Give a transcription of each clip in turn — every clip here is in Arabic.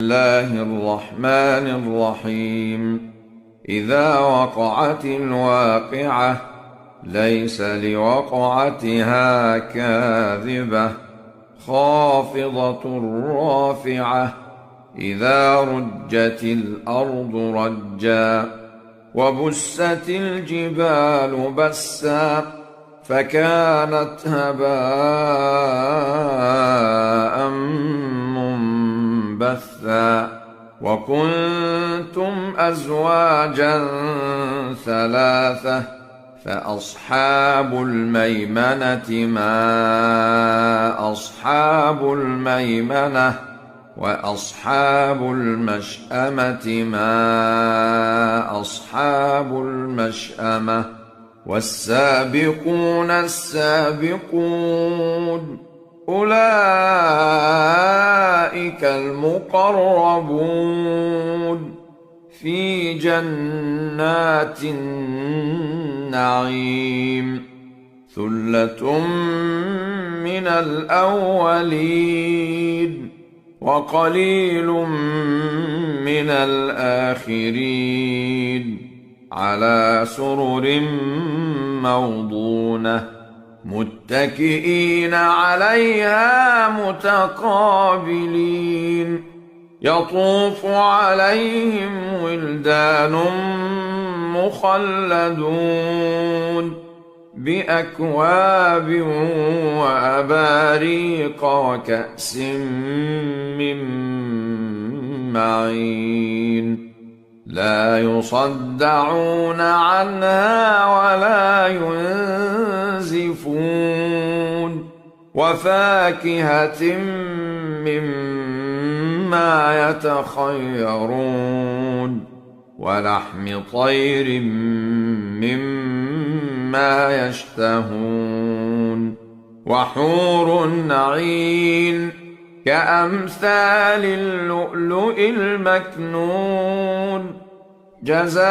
الله الرحمن الرحيم. إذا وقعت الواقعة ليس لوقعتها كاذبة خافضة رافعة. إذا رجت الأرض رجا وبست الجبال بسا فكانت هباء منبثا. وكنتم أزواجا ثلاثة فأصحاب الميمنة ما أصحاب الميمنة وأصحاب المشأمة ما أصحاب المشأمة. والسابقون السابقون أولئك المقربون في جنات النعيم. ثلة من الأولين وقليل من الآخرين. على سرر موضونة متكئين عليها متقابلين. يطوف عليهم ولدان مخلدون بأكواب وأباريق وكأس من معين. لا يصدعون عنها ولا ينزفون. وفاكهة مما يتخيرون ولحم طير مما يشتهون. وحور عين كأمثال اللؤلؤ المكنون جزاء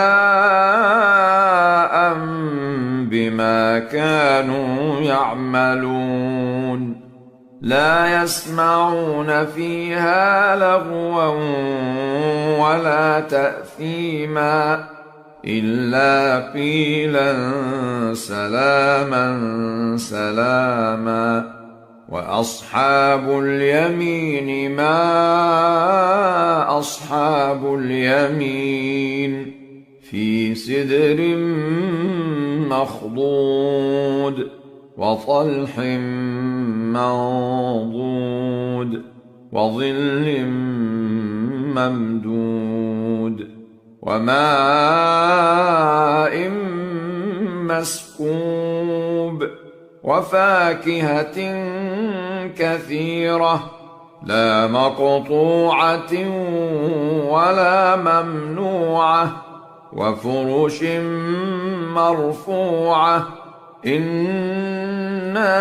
بما كانوا يعملون. لا يسمعون فيها لغوا ولا تأثيما إلا قيلا سلاما سلاما. وأصحاب اليمين ما أصحاب اليمين في سدر مخضود وطلح منضود وظل ممدود وماء مسكوب وفاكهة كثيرة لا مقطوعة ولا ممنوعة وفرش مرفوعة. إنا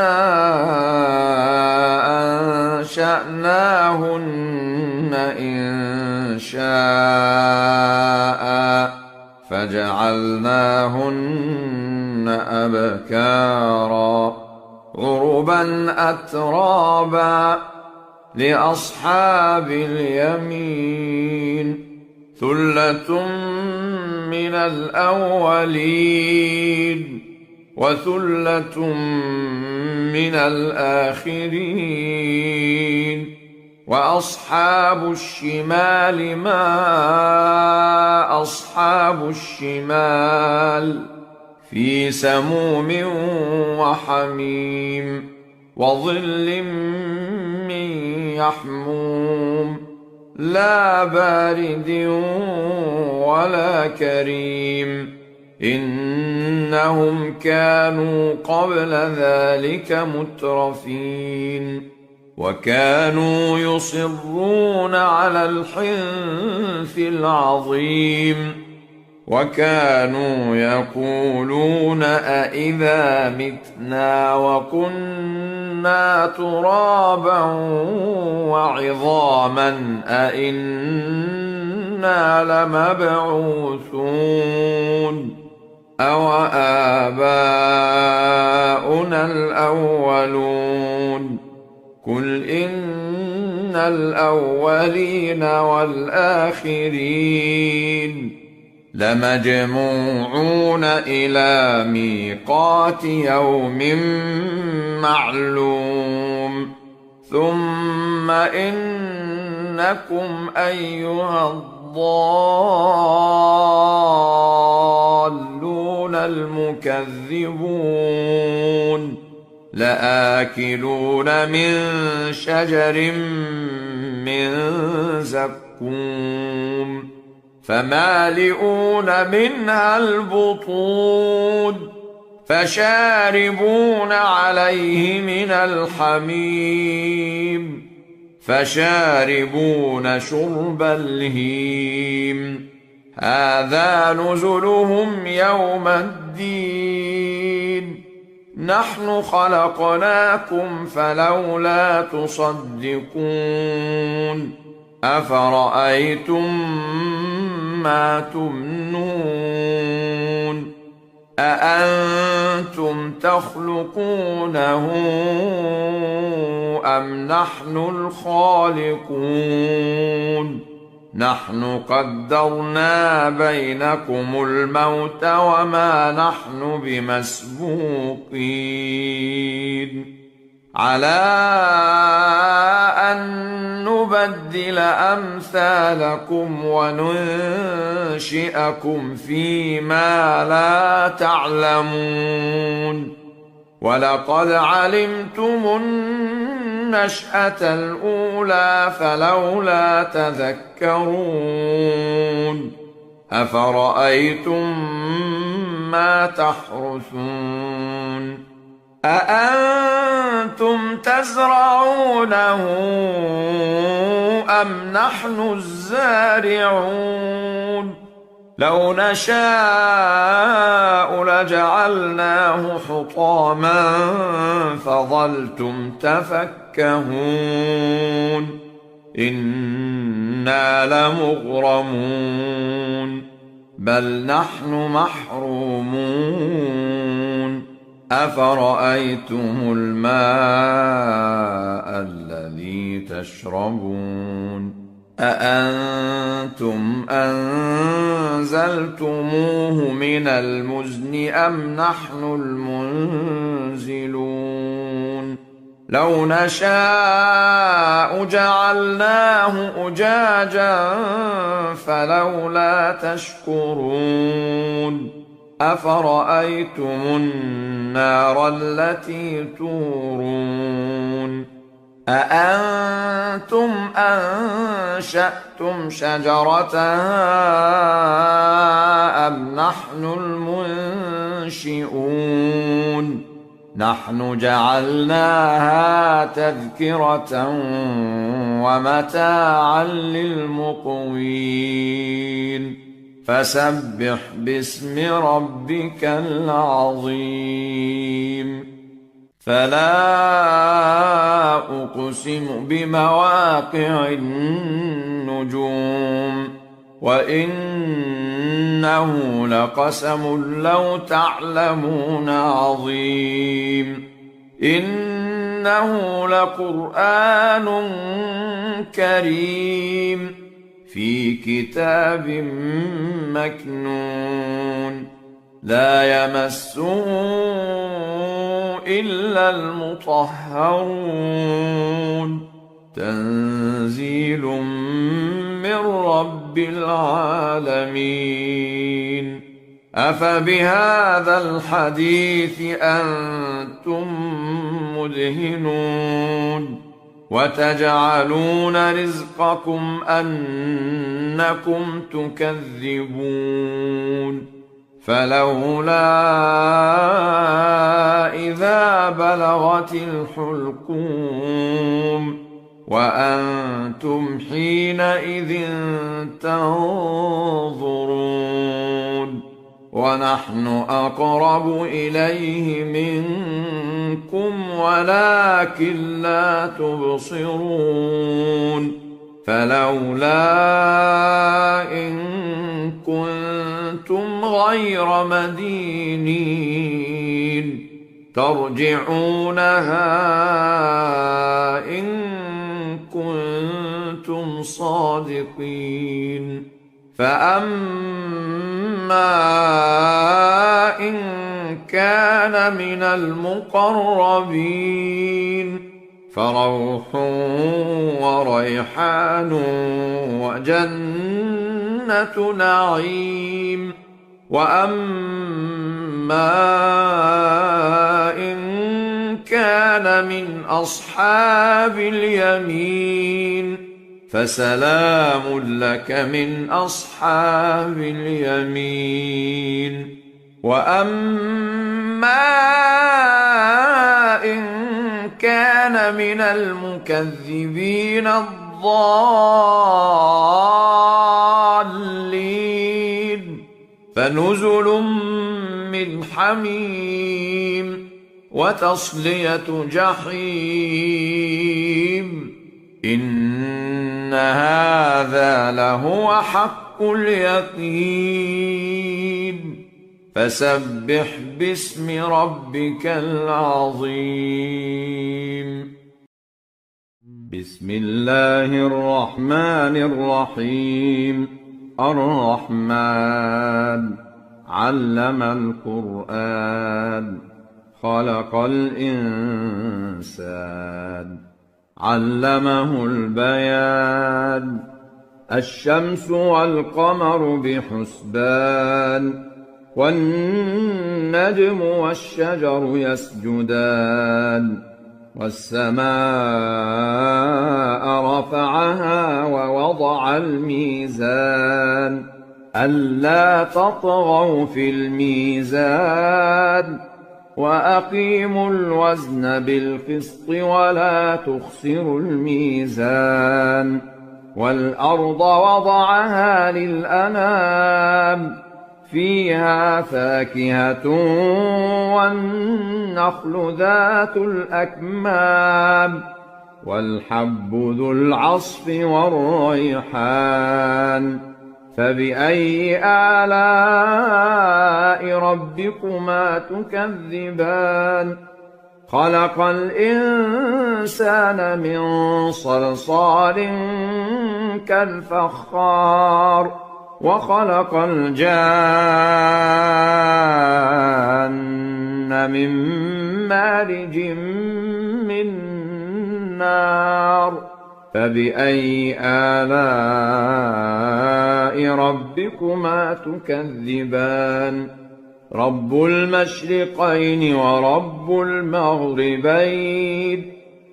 أنشأناهن إنشاء فجعلناهن أبكارا عربا أترابا لأصحاب اليمين. ثلة من الأولين وثلة من الآخرين. وأصحاب الشمال ما أصحاب الشمال في سموم وحميم وظل من يحموم لا بارد ولا كريم. إنهم كانوا قبل ذلك مترفين وكانوا يصرون على الحنث العظيم. وكانوا يقولون أإذا متنا وكنا ترابا وعظاما أإنا لمبعوثون أو آباؤنا الأولون قل إن الأولين والآخرين لمجموعون إلى ميقات يوم معلوم ثم إنكم أيها الضالون المكذبون لآكلون من شجر من زقوم فمالئون منها البطون فشاربون عليه من الحميم فشاربون شرب الهيم هذا نزلهم يوم الدين نحن خلقناكم فلولا تصدقون أفرأيتم ما تمنون أأنتم تخلقونه أم نحن الخالقون نحن قدرنا بينكم الموت وما نحن بمسبوقين على أن نبدل أمثالكم وننشئكم فيما لا تعلمون ولقد علمتم النشأة الأولى فلولا تذكرون أفرأيتم ما تحرثون أأنتم تزرعونه أم نحن الزارعون لو نشاء لجعلناه حطاما فظلتم تفكهون إنا لمغرمون بل نحن محرومون أفرأيتم الماء الذي تشربون أأنتم أنزلتموه من المزن أم نحن المنزلون لو نشاء جعلناه أجاجا فلولا تشكرون أفرأيتم النار التي تورون أأنتم أنشأتم شجرتها أم نحن المنشئون نحن جعلناها تذكرة ومتاعا للمقوين فسبح باسم ربك العظيم فلا أقسم بمواقع النجوم وإنه لقسم لو تعلمون عظيم إنه لقرآن كريم في كتاب مكنون لا يمسه إلا المطهرون تنزيل من رب العالمين أفبهذا الحديث أنتم مدهنون وتجعلون رزقكم أنكم تكذبون فلولا إذا بلغت الحلقوم وأنتم حينئذ تنظرون ونحن أقرب إليه منكم ولكن لا تبصرون فلولا إن كنتم غير مدينين ترجعونها إن كنتم صادقين. فأما إن كان من المقربين فروح وريحان وجنة نعيم. وأما إن كان من أصحاب اليمين فسلام لك من أصحاب اليمين. وأما إن كان من المكذبين الضالين فنزل من حميم وتصلية جحيم. إن هذا لهو حق اليقين. فسبح باسم ربك العظيم. بسم الله الرحمن الرحيم. الرحمن علم القرآن خلق الإنسان علمه البيان. الشمس والقمر بحسبان والنجم والشجر يسجدان. والسماء رفعها ووضع الميزان ألا تطغوا في الميزان وأقيموا الوزن بالقسط ولا تخسروا الميزان. والأرض وضعها للأنام فيها فاكهة والنخل ذات الأكمام والحب ذو العصف والريحان. فبأي آلاء ربكما تكذبان؟ خلق الإنسان من صلصال كالفخار وخلق الجان من مارج من نار. فبأي آلاء ربكما تكذبان؟ رب المشرقين ورب المغربين.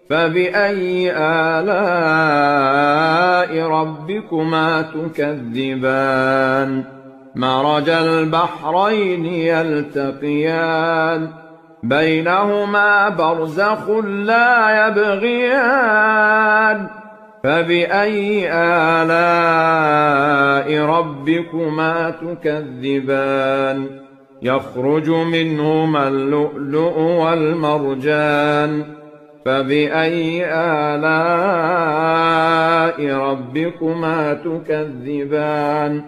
فبأي آلاء ربكما تكذبان؟ مرج البحرين يلتقيان بينهما برزخ لا يبغيان. فبأي آلاء ربكما تكذبان؟ يخرج منهما اللؤلؤ والمرجان. فبأي آلاء ربكما تكذبان؟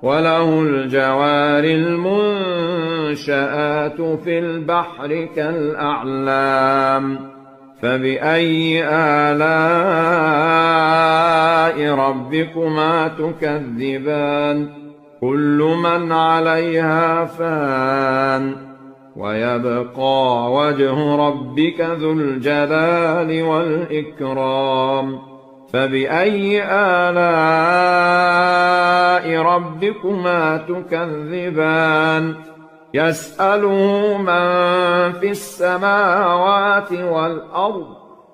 وله الجوار المنشآت في البحر كالأعلام. فبأي آلاء ربكما تكذبان؟ كل من عليها فان ويبقى وجه ربك ذو الجلال والإكرام. فبأي آلاء ربكما تكذبان؟ يسأله من في السماوات والأرض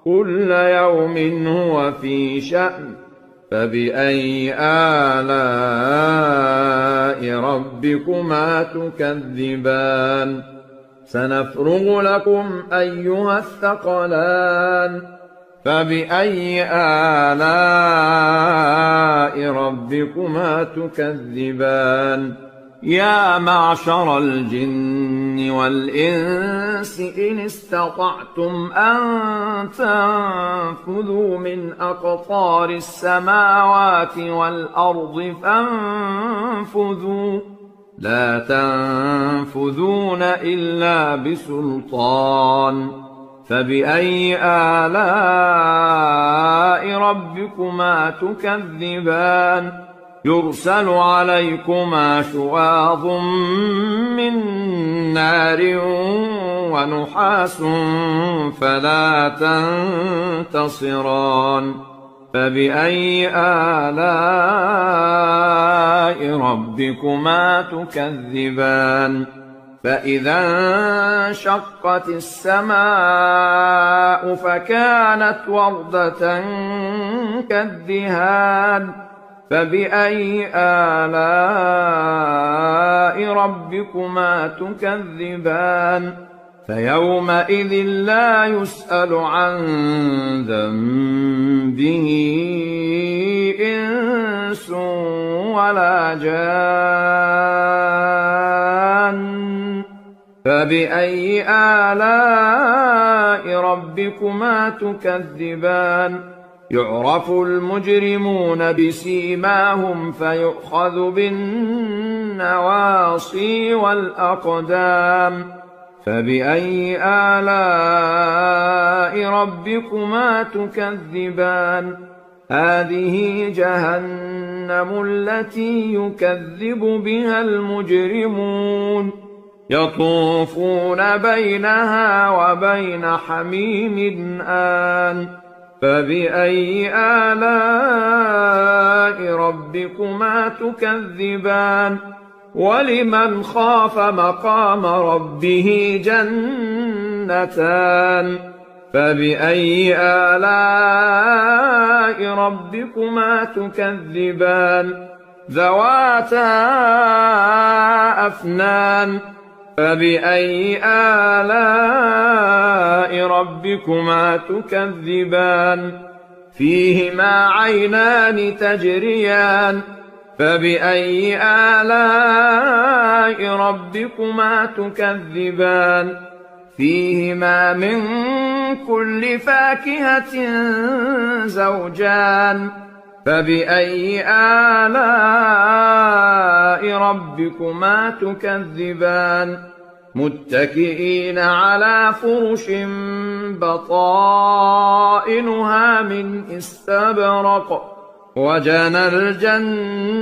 كل يوم هو في شأن. فبأي آلاء ربكما تكذبان؟ سنفرغ لكم أيها الثقلان. فبأي آلاء ربكما تكذبان؟ يا معشر الجن والإنس إن استطعتم أن تنفذوا من أقطار السماوات والأرض فانفذوا لا تنفذون إلا بسلطان فبأي آلاء ربكما تكذبان يرسل عليكما شواظ من نار ونحاس فلا تنتصران فبأي آلاء ربكما تكذبان فإذا انشقت السماء فكانت وردة كالدهان فبأي آلاء ربكما تكذبان فيومئذ لا يسأل عن ذنبه إنس ولا جان فبأي آلاء ربكما تكذبان يعرف المجرمون بسيماهم فيؤخذ بالنواصي والأقدام فبأي آلاء ربكما تكذبان هذه جهنم التي يكذب بها المجرمون يطوفون بينها وبين حميم آن فبأي آلاء ربكما تكذبان ولمن خاف مقام ربه جنتان فبأي آلاء ربكما تكذبان ذواتا أفنان فبأي آلاء ربكما تكذبان فيهما عينان تجريان فبأي آلاء ربكما تكذبان فيهما من كل فاكهة زوجان فبأي آلاء ربكما تكذبان متكئين على فرش بطائنها من استبرق وجنى الجنتين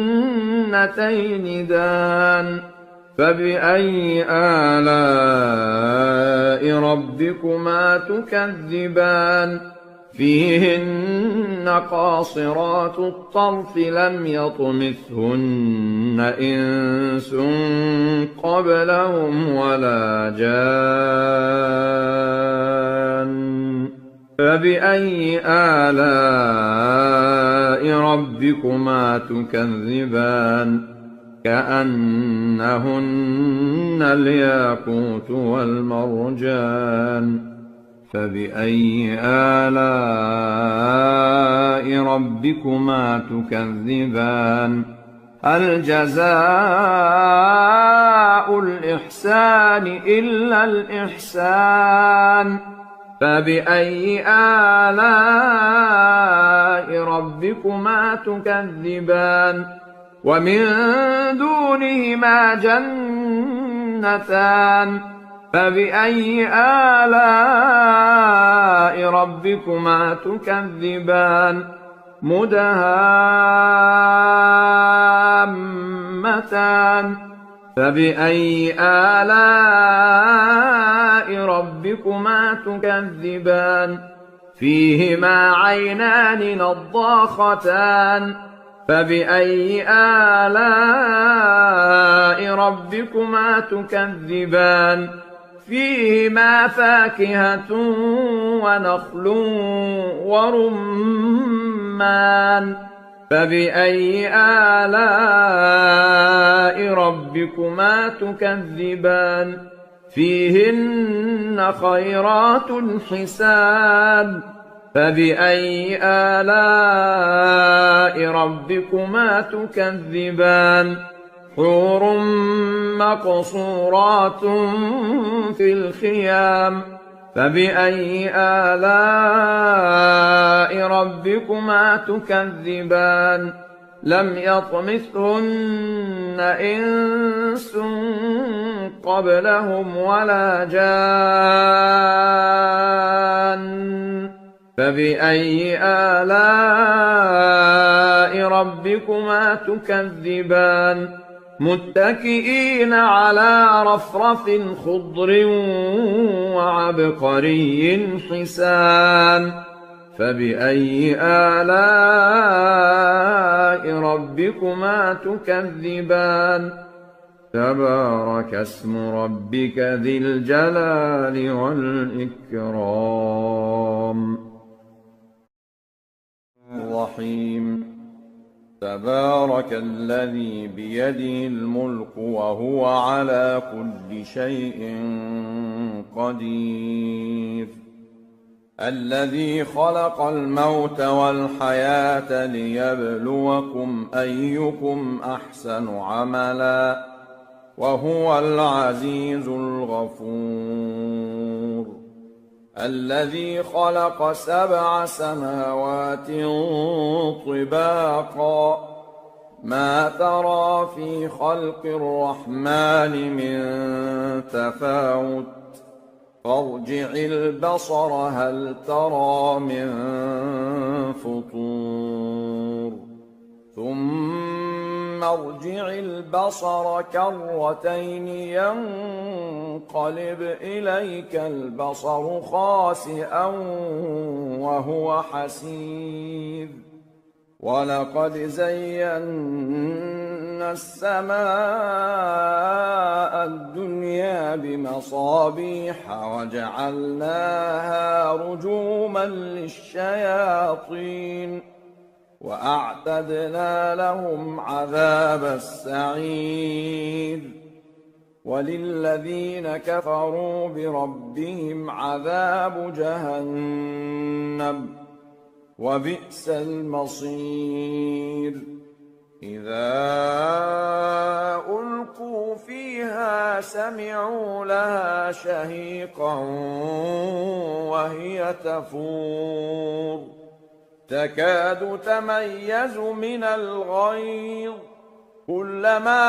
دان فبأي آلاء ربكما تكذبان فيهن قاصرات الطرف لم يطمثهن إنس قبلهم ولا جان فبأي آلاء ربكما تكذبان كأنهن الياقوت والمرجان فبأي آلاء ربكما تكذبان هل جزاء الإحسان إلا الإحسان فبأي آلاء ربكما تكذبان ومن دونهما جنتان فبأي آلاء ربكما تكذبان مدهامتان فبأي آلاء ربكما تكذبان فيهما عينان نضاختان فبأي آلاء ربكما تكذبان فيهما فاكهة ونخل ورمان فبأي آلاء ربكما تكذبان فيهن خيرات حسان فبأي آلاء ربكما تكذبان حور مقصورات في الخيام فبأي آلاء ربكما تكذبان لم يطمثهن إنس قبلهم ولا جان فبأي آلاء ربكما تكذبان متكئين على رفرف خضر وعبقري حسان فبأي آلاء ربكما تكذبان تبارك اسم ربك ذي الجلال والإكرام الرحيم تبارك الذي بيده الملك وهو على كل شيء قدير الذي خلق الموت والحياة ليبلوكم أيكم أحسن عملا وهو العزيز الغفور الذي خلق 7 سماوات طباقا ما ترى في خلق الرحمن من تفاوت فارجع البصر هل ترى من فطور ثم ارجع البصر كرتين ينقلب إليك البصر خاسئا وهو حسير ولقد زينا السماء الدنيا بمصابيح وجعلناها رجوما للشياطين وأعتدنا لهم عذاب السعير وللذين كفروا بربهم عذاب جهنم وبئس المصير إذا ألقوا فيها سمعوا لها شهيقا وهي تفور تكاد تميز من الغيظ كلما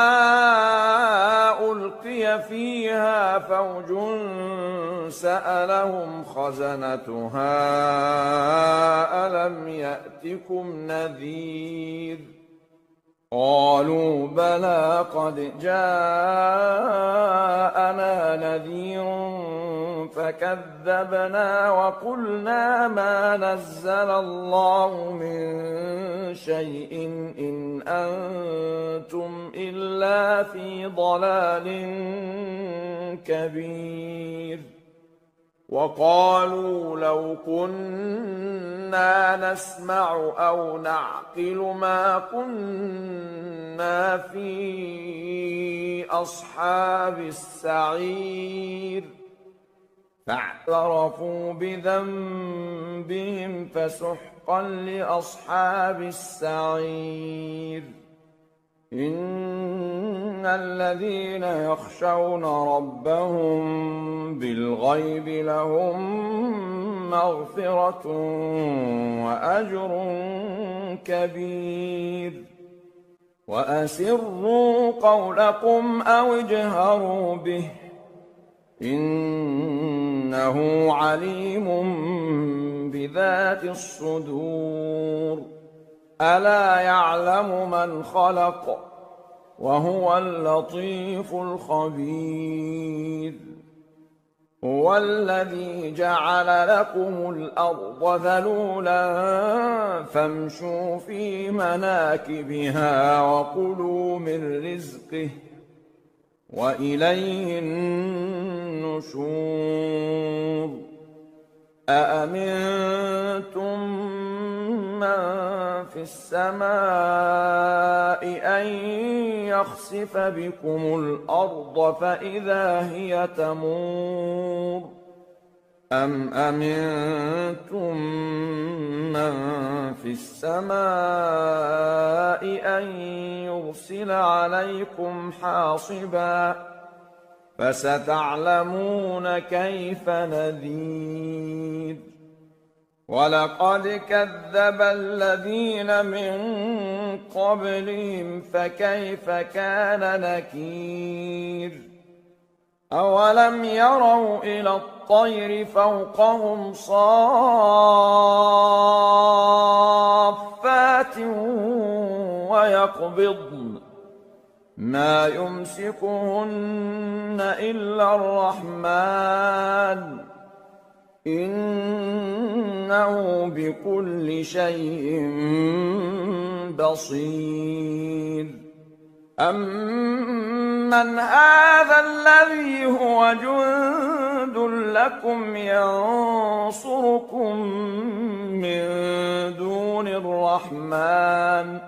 ألقي فيها فوج سألهم خزنتها ألم يأتكم نذير قالوا بلى قد جاءنا نذير فكذبنا وقلنا ما نزل الله من شيء إن أنتم إلا في ضلال كبير وقالوا لو كنا نسمع أو نعقل ما كنا في أصحاب السعير فاعترفوا بذنبهم فسحقا لأصحاب السعير إن الذين يخشون ربهم بالغيب لهم مغفرة وأجر كبير وأسروا قولكم أو اجهروا به إنه عليم بذات الصدور ألا يعلم من خلق وهو اللطيف الخبير هو الذي جعل لكم الأرض ذلولا فامشوا في مناكبها وكلوا من رزقه وإليه النشور أأمنتم من في السماء أن يخسف بكم الأرض فإذا هي تمور أم أمنتم من في السماء أن يرسل عليكم حاصبا فستعلمون كيف نذير ولقد كذب الذين من قبلهم فكيف كان نكير أولم يروا إلى الطير فوقهم صافات ويقبضن ما يمسكهن إلا الرحمن إنه بكل شيء بصير أمن هذا الذي هو جند لكم ينصركم من دون الرحمن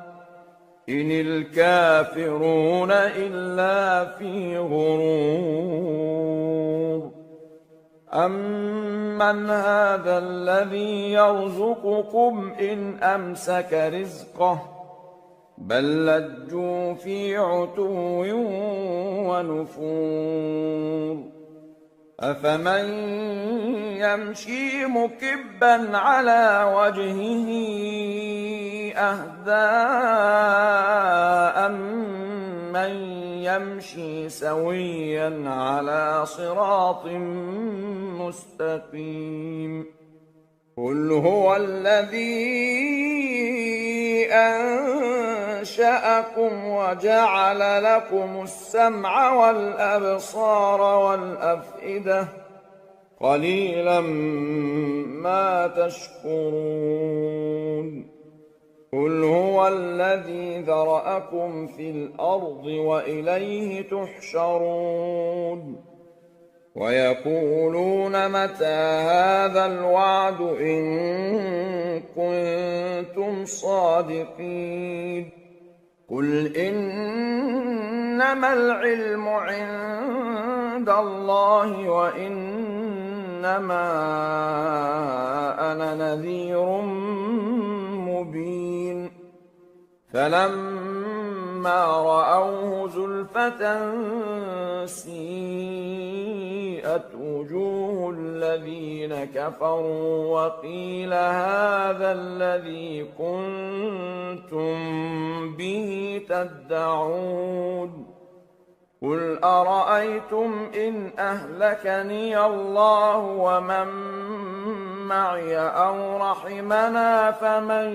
إن الكافرون إلا في غرور أمن هذا الذي يرزقكم إن أمسك رزقه بل لجوا في عتو ونفور أفمن يمشي مكبا على وجهه أهدى أمن يمشي سويا على صراط مستقيم قل هو الذي أنشأكم وجعل لكم السمع والأبصار والأفئدة قليلا ما تشكرون قل هو الذي ذرأكم في الأرض وإليه تحشرون ويقولون متى هذا الوعد إن كنتم صادقين قل إنما العلم عند الله وإنما أنا نذير مبين فلما رأوه زلفة سيئت وجوه الذين كفروا وقيل هذا الذي كنتم به تدعون قل أرأيتم إن أهلكني الله ومن معي أو رحمنا فمن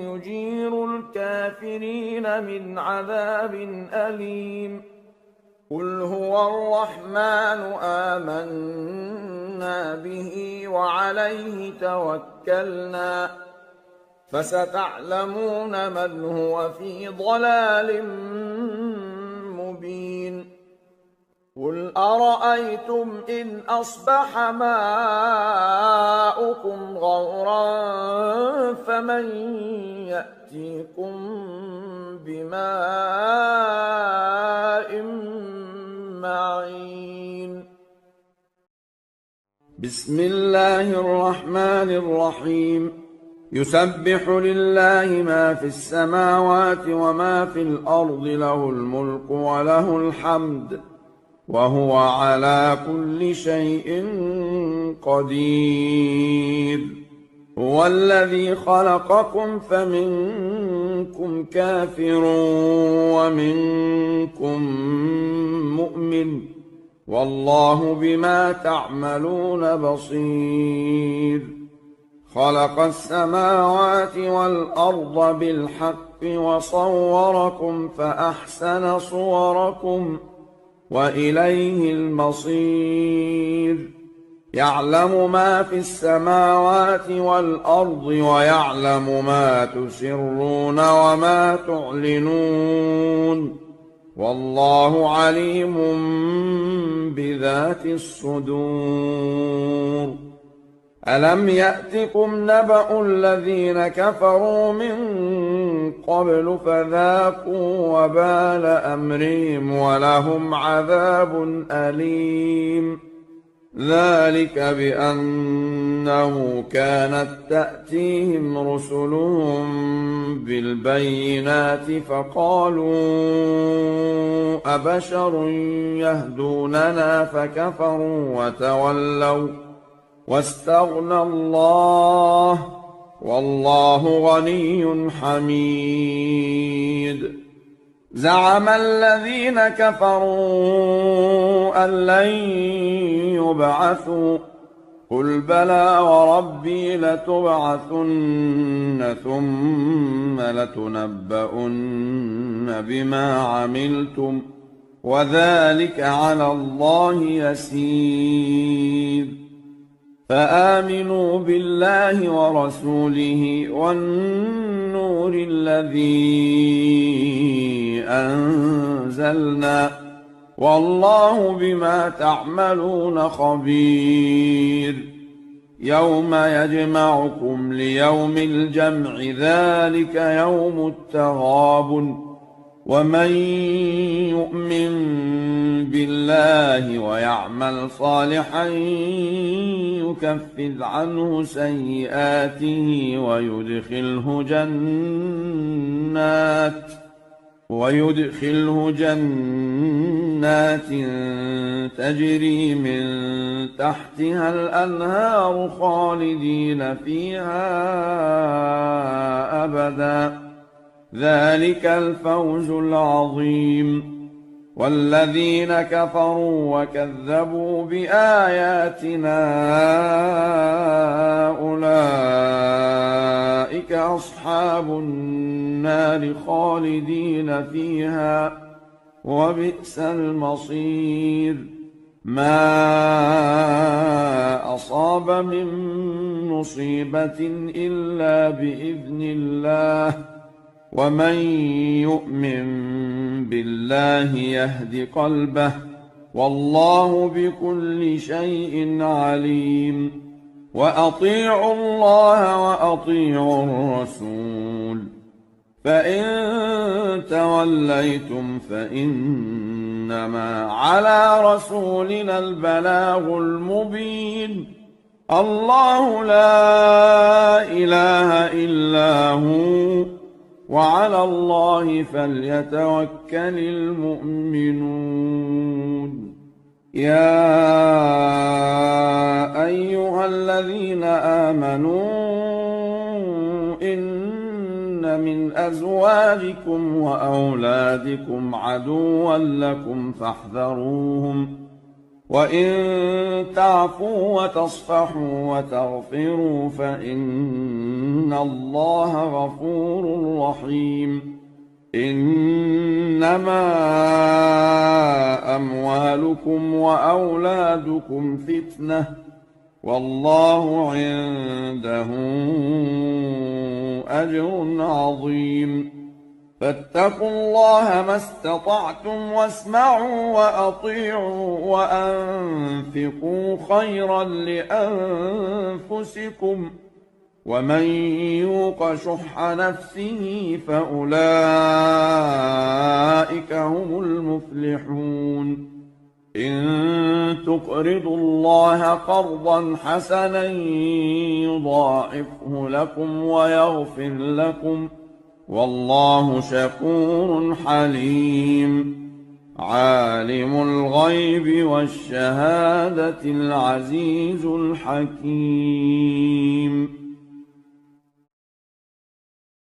يجير الكافرين من عذاب أليم قل هو الرحمن آمنا به وعليه توكلنا فستعلمون من هو في ضلال مبين قل أرأيتم إن أصبح ماؤكم غورا فمن يأتيكم بماء معين بسم الله الرحمن الرحيم يسبح لله ما في السماوات وما في الأرض له الملك وله الحمد وهو على كل شيء قدير هو الذي خلقكم فمنكم كافر ومنكم مؤمن والله بما تعملون بصير خلق السماوات والأرض بالحق وصوركم فأحسن صوركم وإليه المصير يعلم ما في السماوات والأرض ويعلم ما تسرون وما تعلنون والله عليم بذات الصدور ألم يأتكم نبأ الذين كفروا من قبل فذاقوا وبال أمرهم ولهم عذاب أليم ذلك بأنه كانت تأتيهم رسلهم بالبينات فقالوا أبشر يهدوننا فكفروا واستغنى الله والله غني حميد. زعم الذين كفروا أن لن يبعثوا قل بلى وربي لتبعثن ثم لتنبؤن بما عملتم وذلك على الله يسير. فآمنوا بالله ورسوله والنور الذي أنزلنا والله بما تعملون خبير. يوم يجمعكم ليوم الجمع ذلك يوم التغابن. ومن يؤمن بالله ويعمل صالحا يكفر عنه سيئاته ويدخله جنات تجري من تحتها الأنهار خالدين فيها أبدا ذلك الفوز العظيم. والذين كفروا وكذبوا بآياتنا أولئك أصحاب النار خالدين فيها وبئس المصير. ما أصاب من مصيبة إلا بإذن الله ومن يؤمن بالله يهد قلبه والله بكل شيء عليم. وأطيعوا الله وأطيعوا الرسول فإن توليتم فإنما على رسولنا البلاغ المبين. الله لا إله إلا هو وعلى الله فليتوكل المؤمنون. يا أيها الذين آمنوا إن من أزواجكم وأولادكم عدوا لكم فاحذروهم وإن تعفوا وتصفحوا وتغفروا فإن الله غفور رحيم. إنما أموالكم وأولادكم فتنة والله عنده أجر عظيم. فاتقوا الله ما استطعتم واسمعوا وأطيعوا وأنفقوا خيرا لأنفسكم ومن يوق شح نفسه فأولئك هم المفلحون. إن تقرضوا الله قرضا حسنا يضاعفه لكم ويغفر لكم والله شكور حليم. عالم الغيب والشهادة العزيز الحكيم.